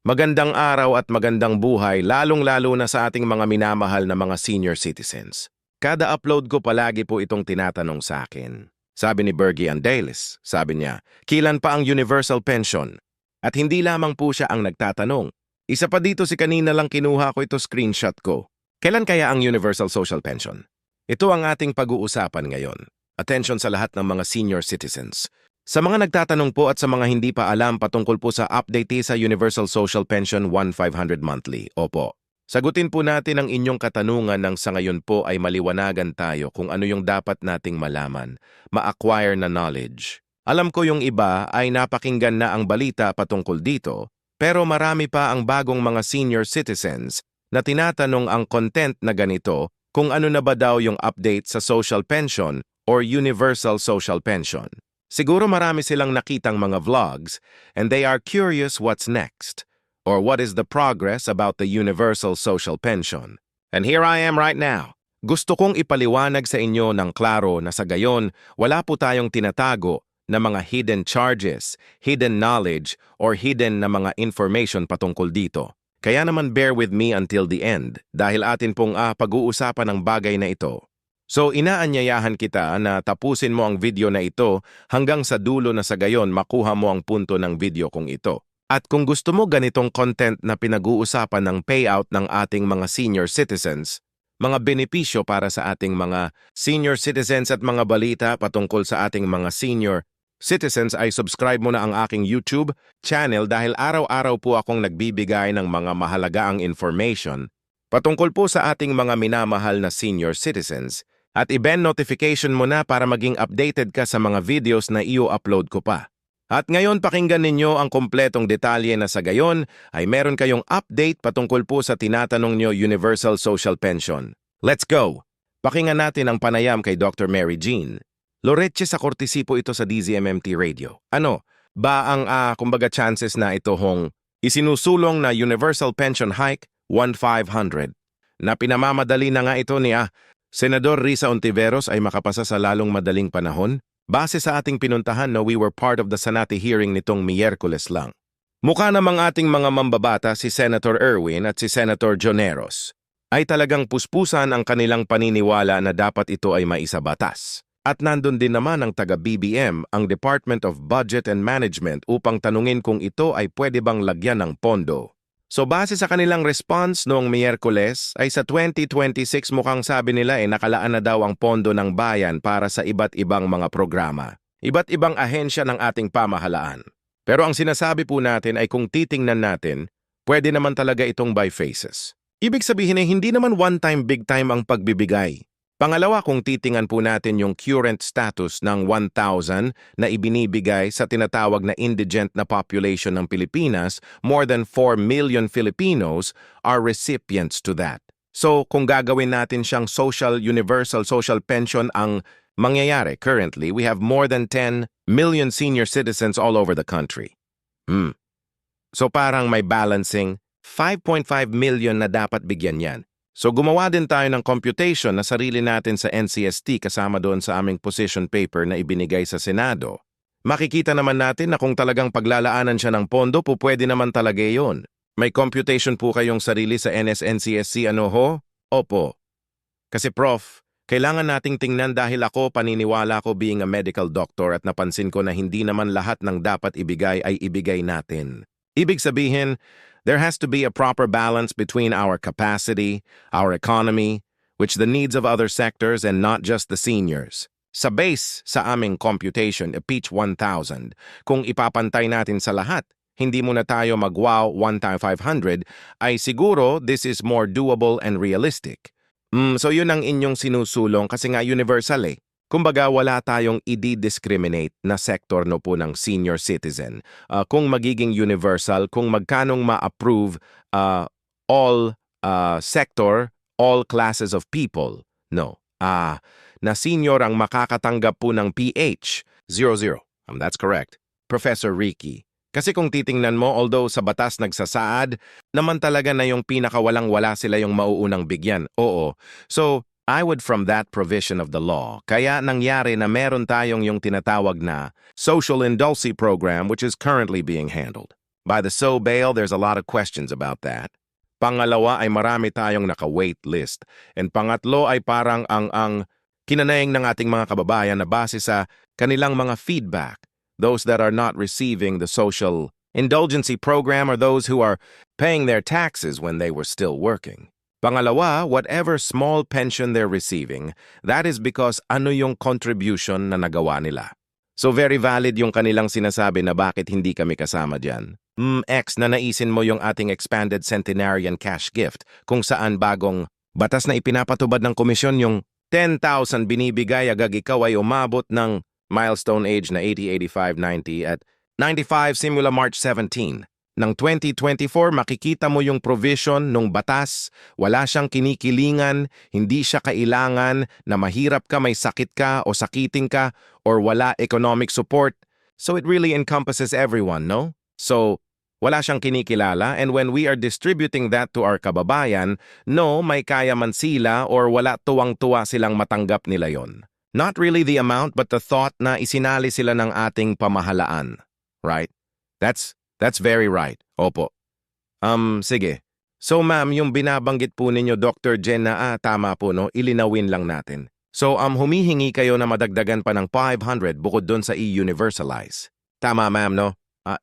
Magandang araw at magandang buhay, lalong-lalo na sa ating mga minamahal na mga senior citizens. Kada upload ko palagi po itong tinatanong sa akin. Sabi ni Bergie Andeles, sabi niya, kailan pa ang universal pension? At hindi lamang po siya ang nagtatanong. Isa pa dito si kanina lang kinuha ko ito screenshot ko. Kailan kaya ang universal social pension? Ito ang ating pag-uusapan ngayon. Attention sa lahat ng mga senior citizens. Sa mga nagtatanong po at sa mga hindi pa alam patungkol po sa update sa Universal Social Pension 1,500 monthly, opo. Sagutin po natin ang inyong katanungan nang sa ngayon po ay maliwanagan tayo kung ano yung dapat nating malaman, ma-acquire na knowledge. Alam ko yung iba ay napakinggan na ang balita patungkol dito, pero marami pa ang bagong mga senior citizens na tinatanong ang content na ganito kung ano na ba daw yung update sa social pension or universal social pension. Siguro marami silang nakitang mga vlogs and they are curious what's next or what is the progress about the universal social pension. And here I am right now. Gusto kong ipaliwanag sa inyo ng klaro na sa gayon wala po tayong tinatago na mga hidden charges, hidden knowledge, or hidden na mga information patungkol dito. Kaya naman bear with me until the end dahil atin pong pag-uusapan ang bagay na ito. So inaanyayahan kita na tapusin mo ang video na ito hanggang sa dulo na sa gayon makuha mo ang punto ng video kong ito. At kung gusto mo ganitong content na pinag-uusapan ng payout ng ating mga senior citizens, mga benepisyo para sa ating mga senior citizens at mga balita patungkol sa ating mga senior citizens ay subscribe mo na ang aking YouTube channel dahil araw-araw po akong nagbibigay ng mga mahalagang information patungkol po sa ating mga minamahal na senior citizens. At i-ben notification mo na para maging updated ka sa mga videos na i-upload ko pa. At ngayon pakinggan ninyo ang kompletong detalye na sa gayon ay meron kayong update patungkol po sa tinatanong nyo Universal Social Pension. Let's go! Pakinggan natin ang panayam kay Dr. Mary Jean. Loreche sa kortesi po ito sa DZMMT Radio. Ano ba ang kumbaga chances na ito hong isinusulong na Universal Pension Hike 1,500 na pinamamadali na nga ito ni Senador Risa Ontiveros ay makapasa sa lalong madaling panahon? Base sa ating pinuntahan we were part of the Senate hearing nitong Miyerkules lang. Mukha namang ating mga mambabata si Senator Erwin at si Senator Joneros ay talagang puspusan ang kanilang paniniwala na dapat ito ay maisabatas. At nandun din naman ang taga-BBM, ang Department of Budget and Management upang tanungin kung ito ay pwede bang lagyan ng pondo. So base sa kanilang response noong Miyerkules ay sa 2026 mukhang sabi nila nakalaan na daw ang pondo ng bayan para sa iba't ibang mga programa, iba't ibang ahensya ng ating pamahalaan. Pero ang sinasabi po natin ay kung titingnan natin, pwede naman talaga itong by phases. Ibig sabihin ay hindi naman one time big time ang pagbibigay. Pangalawa, kung titingnan po natin yung current status ng 1,000 na ibinibigay sa tinatawag na indigent na population ng Pilipinas, more than 4 million Filipinos are recipients to that. So, kung gagawin natin siyang universal social pension ang mangyayari currently, we have more than 10 million senior citizens all over the country. So, parang may balancing 5.5 million na dapat bigyan yan. So gumawa din tayo ng computation na sarili natin sa NCST kasama doon sa aming position paper na ibinigay sa Senado. Makikita naman natin na kung talagang paglalaanan siya ng pondo, pwede naman talaga yun. May computation po kayong sarili sa NSNCSC ho? Opo. Kasi Prof, kailangan nating tingnan dahil ako paniniwala ko being a medical doctor at napansin ko na hindi naman lahat ng dapat ibigay ay ibigay natin. Ibig sabihin, there has to be a proper balance between our capacity, our economy, which the needs of other sectors and not just the seniors. Sa base sa aming computation, each 1,000, kung ipapantay natin sa lahat, hindi muna tayo mag-wow 1,500, ay siguro this is more doable and realistic. So yun ang inyong sinusulong kasi nga universal Kumbaga wala tayong i-discriminate na sektor po ng senior citizen. Kung magiging universal, kung magkanong ma-approve all sector, all classes of people. No. Na senior ang makakatanggap po ng PH. 00. That's correct. Professor Ricky. Kasi kung titingnan mo, although sa batas nagsasaad, naman talaga na yung pinakawalang-wala sila yung mauunang bigyan. Oo. So, I would from that provision of the law. Kaya nangyari na meron tayong yung tinatawag na Social Indulgency Program which is currently being handled. By the so bail, there's a lot of questions about that. Pangalawa ay marami tayong naka-wait list. And pangatlo ay parang ang kinanaing ng ating mga kababayan na base sa kanilang mga feedback. Those that are not receiving the social indulgency program or those who are paying their taxes when they were still working. Pangalawa, whatever small pension they're receiving, that is because ano yung contribution na nagawa nila. So very valid yung kanilang sinasabi na bakit hindi kami kasama dyan. X, na naisin mo yung ating expanded centenarian cash gift kung saan bagong batas na ipinapatubad ng komisyon yung 10,000 binibigay agad ikaw ay umabot ng milestone age na 80, 85, 90 at 95 simula March 17. Ng 2024, makikita mo yung provision nung batas, wala siyang kinikilingan, hindi siya kailangan na mahirap ka, may sakit ka o sakiting ka or wala economic support. So it really encompasses everyone, no? So wala siyang kinikilala and when we are distributing that to our kababayan, no, may kaya man sila or wala tuwang-tuwa silang matanggap nila yon. Not really the amount but the thought na isinali sila ng ating pamahalaan, right? That's very right. Opo. Sige. So ma'am, yung binabanggit po ninyo Dr. Jen na tama po no, ilinawin lang natin. So humihingi kayo na madagdagan pa ng 500 bukod doon sa i-universalize. Tama ma'am no?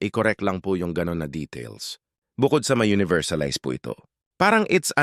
I-correct lang po yung ganon na details. Bukod sa ma-universalize po ito. Parang it's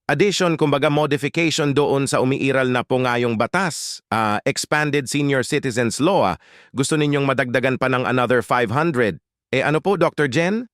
addition, kumbaga modification doon sa umiiral na po nga yung batas. Expanded Senior Citizens Law. Gusto ninyong madagdagan pa ng another 500. Ano po, Dr. Jen?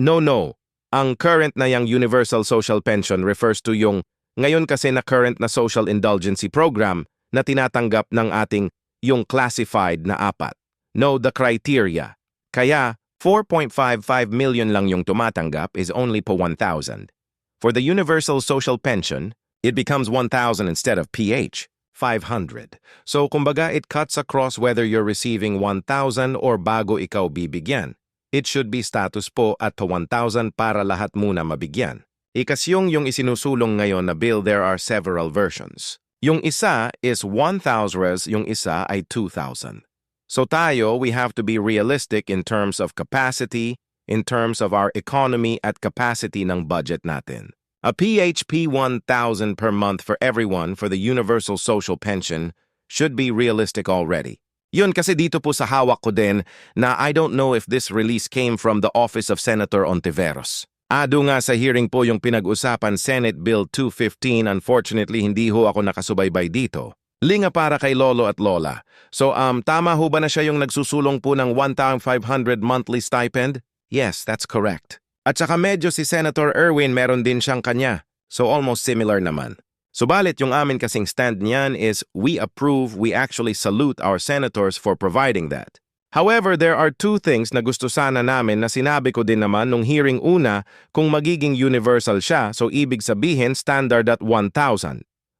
No. Ang current na yung Universal Social Pension refers to yung ngayon kasi na current na Social Indulgency Program na tinatanggap ng ating yung classified na apat. Know the criteria. Kaya 4.55 million lang yung tumatanggap is only po 1,000. For the Universal Social Pension, it becomes 1,000 instead of PH, 500. So kumbaga it cuts across whether you're receiving 1,000 or bago ikaw bibigyan. It should be status po at 1,000 para lahat muna mabigyan. Ikasyong yung isinusulong ngayon na bill, there are several versions. Yung isa is 1,000, yung isa ay 2,000. So tayo, we have to be realistic in terms of capacity, in terms of our economy at capacity ng budget natin. A PHP 1,000 per month for everyone for the Universal Social Pension should be realistic already. Yun kasi dito po sa hawak ko din na I don't know if this release came from the office of Senator Ontiveros. Ado nga sa hearing po yung pinag-usapan Senate Bill 215, unfortunately hindi ho ako nakasubaybay dito. Linga para kay Lolo at Lola. So tama ho ba na siya yung nagsusulong po ng 1,500 monthly stipend? Yes, that's correct. At saka medyo si Senator Erwin meron din siyang kanya. So almost similar naman. Subalit yung amin kasing stand niyan is we approve, we actually salute our senators for providing that. However, there are two things na gusto sana namin na sinabi ko din naman nung hearing una kung magiging universal siya, so ibig sabihin standard at 1,000.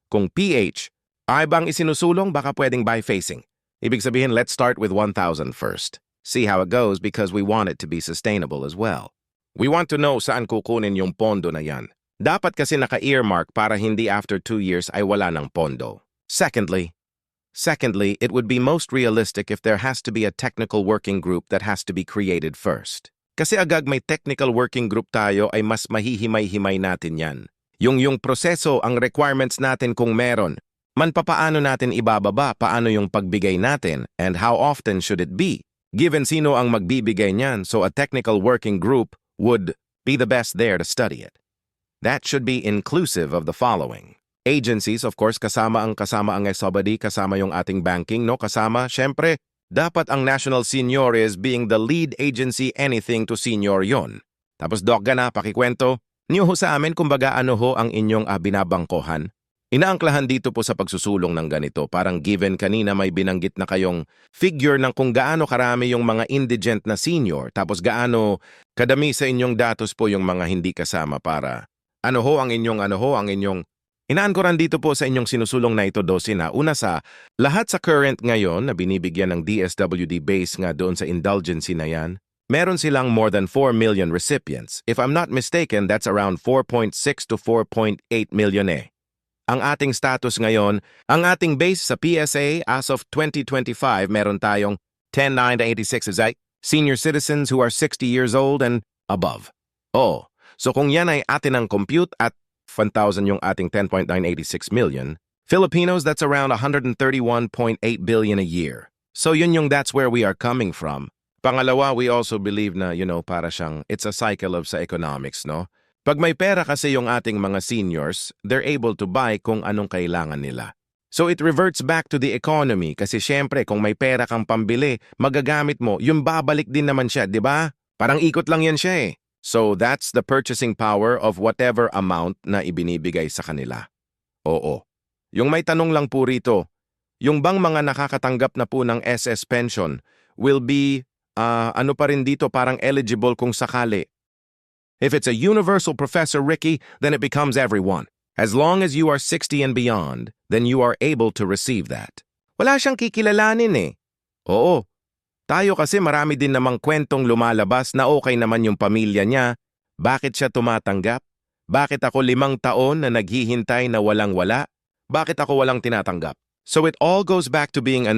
Kung PH, ay bang isinusulong baka pwedeng by-facing. Ibig sabihin let's start with 1,000 first. See how it goes because we want it to be sustainable as well. We want to know saan kukunin yung pondo na yan. Dapat kasi naka-earmark para hindi after 2 years ay wala ng pondo. Secondly, it would be most realistic if there has to be a technical working group that has to be created first. Kasi agad may technical working group tayo ay mas mahihimay-himay natin yan. Yung proseso, ang requirements natin kung meron, man papaano natin ibababa, paano yung pagbigay natin, and how often should it be? Given sino ang magbibigay niyan, so a technical working group would be the best there to study it. That should be inclusive of the following. Agencies, of course, kasama ang SOBADI, kasama yung ating banking, no? Kasama, syempre, dapat ang National Senior is being the lead agency, anything to senior yon. Tapos, Doc, na pakikwento, niyo ho sa amin kumbaga ano ho ang inyong binabangkohan. Inaangklahan dito po sa pagsusulong ng ganito, parang given kanina may binanggit na kayong figure ng kung gaano karami yung mga indigent na senior, tapos gaano kadami sa inyong datos po yung mga hindi kasama para ano ho ang inyong inaangkoran dito po sa inyong sinusulong na ito 12 na una sa lahat sa current ngayon na binibigyan ng DSWD base nga doon sa indulgency na yan, meron silang more than 4 million recipients. If I'm not mistaken, that's around 4.6 to 4.8 million Ang ating status ngayon, ang ating base sa PSA as of 2025, meron tayong 10,986 Senior citizens who are 60 years old and above. Oh, so kung yan ay atin ang compute at 1,000 yung ating 10.986 million, Filipinos, that's around 131.8 billion a year. So yun yung that's where we are coming from. Pangalawa, we also believe na, para siyang it's a cycle of sa economics, no? Pag may pera kasi yung ating mga seniors, they're able to buy kung anong kailangan nila. So it reverts back to the economy kasi syempre kung may pera kang pambili, magagamit mo, yung babalik din naman siya, di ba? Parang ikot lang yan siya eh. So that's the purchasing power of whatever amount na ibinibigay sa kanila. Oo. Yung may tanong lang po rito, yung bang mga nakakatanggap na po ng SS pension will be, ano pa rin dito, parang eligible kung sakali. If it's a universal, Professor Ricky, then it becomes everyone. As long as you are 60 and beyond, then you are able to receive that. Wala siyang kikilalanin eh. Oo. Tayo kasi marami din namang kwentong lumalabas na okay naman yung pamilya niya. Bakit siya tumatanggap? Bakit ako 5 taon na naghihintay na walang-wala? Bakit ako walang tinatanggap? So it all goes back to being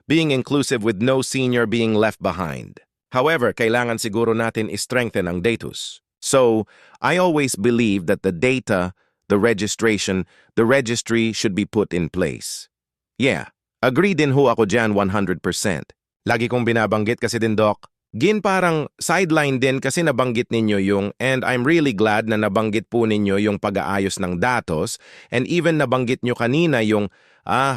being inclusive with no senior being left behind. However, kailangan siguro natin i-strengthen ang datus. So, I always believe that the data, the registration, the registry should be put in place. Yeah, agree din ho ako dyan 100%. Lagi kong binabanggit kasi din, Doc. Gin parang sideline din kasi nabanggit ninyo yung, and I'm really glad na nabanggit po ninyo yung pag-aayos ng datos, and even nabanggit nyo kanina yung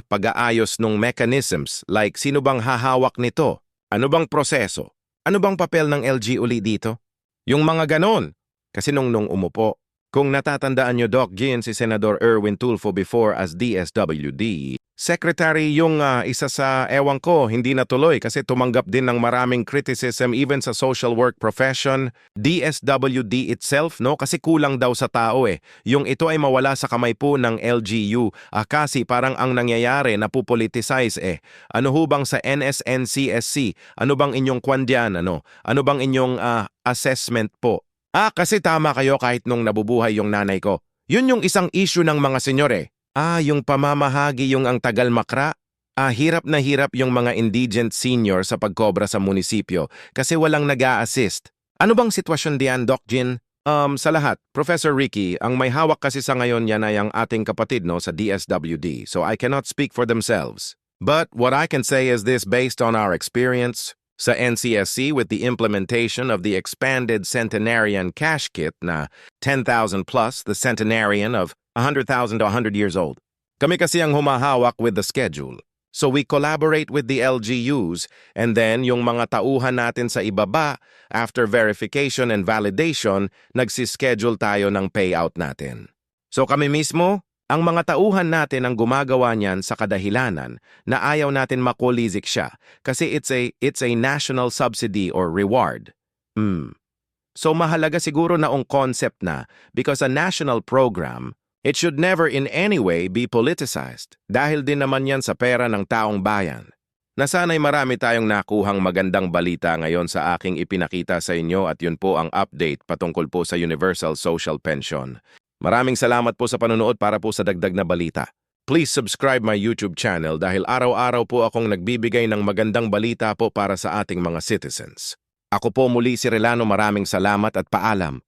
pag-aayos ng mechanisms, like sino bang hahawak nito? Ano bang proseso? Ano bang papel ng LG uli dito? Yung mga ganon. Kasi nung umupo, kung natatandaan nyo, Doc Gin, si Senador Erwin Tulfo before as DSWD, Secretary yung isa sa ewan ko, hindi natuloy kasi tumanggap din ng maraming criticism even sa social work profession, DSWD itself, no? Kasi kulang daw sa tao eh. Yung ito ay mawala sa kamay po ng LGU. Kasi parang ang nangyayari, napupoliticize eh. Ano ho bang sa NSNCSC? Ano bang inyong kwandyan? Ano bang inyong assessment po? Kasi tama kayo kahit nung nabubuhay yung nanay ko. Yun yung isang issue ng mga senyor eh. Yung pamamahagi yung ang tagal makra. Hirap na hirap yung mga indigent senior sa pagkobra sa munisipyo kasi walang nag-a-assist. Ano bang sitwasyon diyan, Doc Gin? Sa lahat, Professor Ricky, ang may hawak kasi sa ngayon yan ay ang ating kapatid no, sa DSWD, so I cannot speak for themselves. But what I can say is this based on our experience sa NCSC with the implementation of the expanded centenarian cash kit na 10,000 plus the centenarian of 100,000 to 100 years old. Kami kasi ang humahawak with the schedule. So we collaborate with the LGUs and then yung mga tauhan natin sa ibaba, after verification and validation, nagsischedule tayo ng payout natin. So kami mismo, ang mga tauhan natin ang gumagawa niyan sa kadahilanan na ayaw natin makulizik siya kasi it's a national subsidy or reward. So mahalaga siguro na ang concept na because a national program, it should never in any way be politicized dahil din naman yan sa pera ng taong bayan. Nasana'y marami tayong nakuhang magandang balita ngayon sa aking ipinakita sa inyo at yun po ang update patungkol po sa Universal Social Pension. Maraming salamat po sa panonood para po sa dagdag na balita. Please subscribe my YouTube channel dahil araw-araw po akong nagbibigay ng magandang balita po para sa ating mga citizens. Ako po muli si Relano, maraming salamat at paalam.